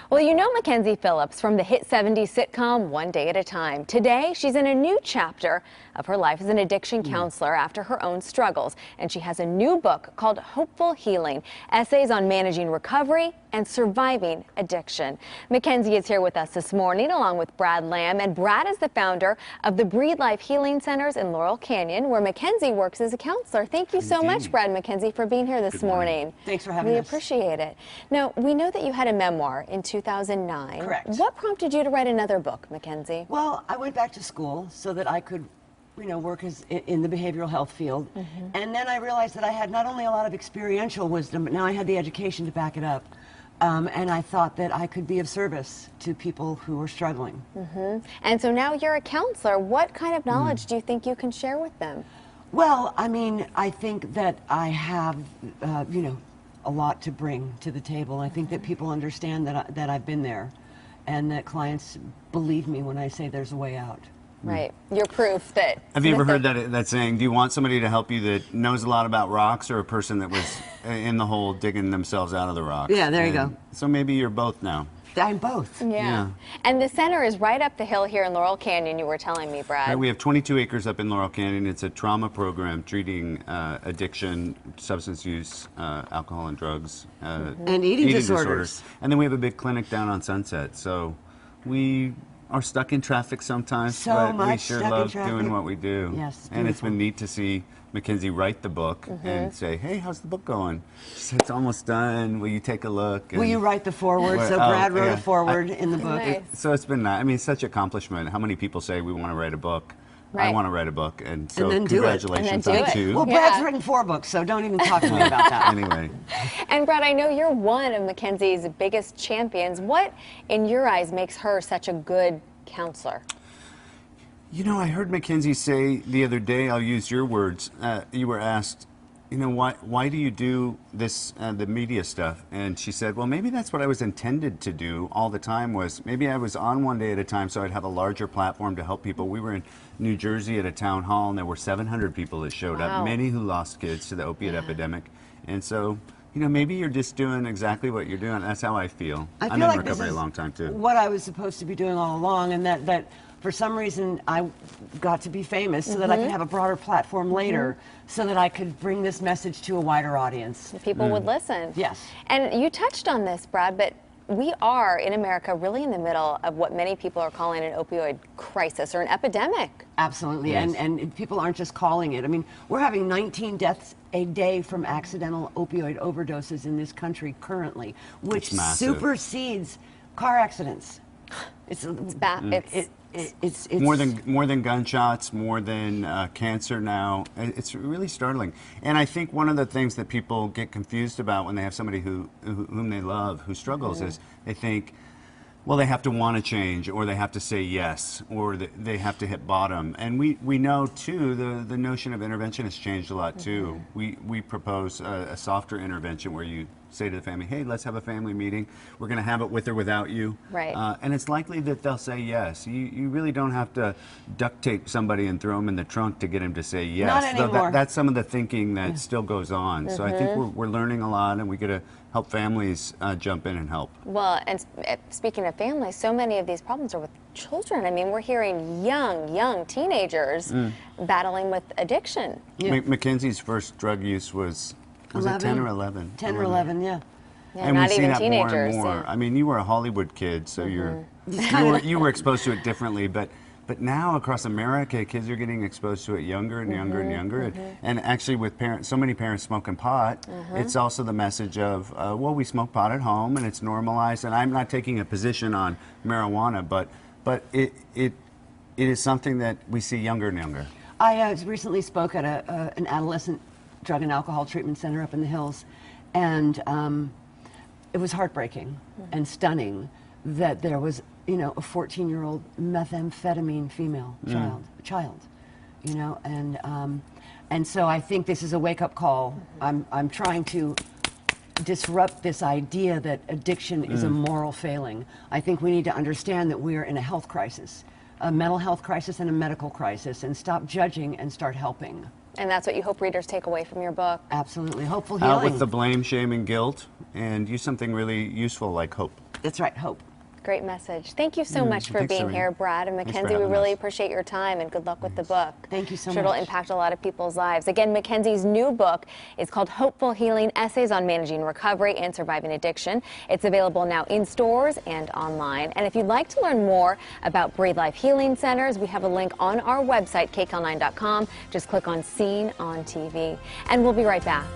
Well, you know Mackenzie Phillips from the hit 70s sitcom One Day at a Time. Today, she's in a new chapter of her life as an addiction counselor after her own struggles. And she has a new book called Hopeful Healing, essays on managing recovery and surviving addiction. Mackenzie is here with us this morning along with Brad Lamb. And Brad is the founder of the Breathe Life Healing Centers in Laurel Canyon, where Mackenzie works as a counselor. Thank you so much, Brad and Mackenzie, for being here this morning. Thanks for having us. We appreciate it. Now, we know that you had a memoir in 2009. Correct. What prompted you to write another book, Mackenzie? Well, I went back to school so that I could, work in the behavioral health field. And then I realized that I had not only a lot of experiential wisdom, but now I had the education to back it up. And I thought that I could be of service to people who were struggling. And so now you're a counselor. What kind of knowledge do you think you can share with them? Well, I think that I have, a lot to bring to the table. I think that people understand that I've been there, and that clients believe me when I say there's a way out. Right. You're proof that... Have you ever heard that saying, do you want somebody to help you that knows a lot about rocks, or a person that was in the hole digging themselves out of the rocks? Yeah, there you go. So maybe you're both now. I'm both. Yeah. And the center is right up the hill here in Laurel Canyon, you were telling me, Brad. Right, we have 22 acres up in Laurel Canyon. It's a trauma program treating addiction, substance use, alcohol and drugs. And eating disorders. And then we have a big clinic down on Sunset. So we are stuck in traffic sometimes, but we sure love doing what we do. Yes, and it's been neat to see Mackenzie write the book and say, hey, how's the book going? She said, it's almost done. Will you take a look? Will you write the foreword? So Brad wrote a foreword in the book. Nice. So it's been nice. I mean, it's such an accomplishment. How many people say we want to write a book? Right. I want to write a book, and so then congratulations on two. Well, Brad's written 4 books, so don't even talk to me about that. Anyway. And Brad, I know you're one of Mackenzie's biggest champions. What, in your eyes, makes her such a good counselor? You know, I heard Mackenzie say the other day, I'll use your words, you were asked, why do you do this, the media stuff? And she said, well, maybe that's what I was intended to do all the time, was maybe I was on One Day at a Time so I'd have a larger platform to help people. We were in New Jersey at a town hall, and there were 700 people that showed up, many who lost kids to the opiate epidemic. And so, maybe you're just doing exactly what you're doing. That's how I feel. I feel I'm in like recovery a long time, too. What I was supposed to be doing all along, and that for some reason I got to be famous so that I could have a broader platform later, so that I could bring this message to a wider audience. People would listen. Yes. And you touched on this, Brad, but we are in America really in the middle of what many people are calling an opioid crisis or an epidemic. Absolutely. Yes. And people aren't just calling it. I mean, we're having 19 deaths a day from accidental opioid overdoses in this country currently, which supersedes car accidents. It's bad. It's more than gunshots, more than cancer now. It's really startling. And I think one of the things that people get confused about when they have somebody whom they love who struggles is they think, well, they have to want to change, or they have to say yes, or they have to hit bottom. And we know, too, the notion of intervention has changed a lot, too. We propose a softer intervention where you say to the family, hey, let's have a family meeting. We're going to have it with or without you. Right. And it's likely that they'll say yes. You really don't have to duct tape somebody and throw them in the trunk to get them to say yes. Not anymore. That's some of the thinking that still goes on. So I think we're learning a lot, and we got to help families jump in and help. Well, and speaking of families, so many of these problems are with children. I mean, we're hearing young teenagers battling with addiction. Yeah. Mackenzie's first drug use was it 10 or 11? 10 or 11, yeah. And not we see even that teenagers. more and more. Yeah. I mean, you were a Hollywood kid, so you were exposed to it differently, but now across America, kids are getting exposed to it younger and younger and younger. And actually, with so many parents smoking pot, it's also the message of, well, we smoke pot at home and it's normalized. And I'm not taking a position on marijuana, but it is something that we see younger and younger. I recently spoke at an adolescent drug and alcohol treatment center up in the hills, and it was heartbreaking and stunning that there was, a 14-year-old methamphetamine female child, and so I think this is a wake-up call. I'm trying to disrupt this idea that addiction is a moral failing. I think we need to understand that we are in a health crisis, a mental health crisis and a medical crisis, and stop judging and start helping. And that's what you hope readers take away from your book. Absolutely. Hopeful healing. Out with the blame, shame, and guilt, and use something really useful like hope. That's right, hope. Great message. Thank you so much for Thanks, being Serena. here, Brad and Thanks for Mackenzie. We having really us. appreciate your time, and good luck with the book. Thank you so Sure much. it'll impact a lot of people's lives. Again, Mackenzie's new book is called Hopeful Healing: Essays on Managing Recovery and Surviving Addiction. It's available now in stores and online. And if you'd like to learn more about Breathe Life Healing Centers, we have a link on our website, kcal9.com. Just click on Seen on TV. And we'll be right back.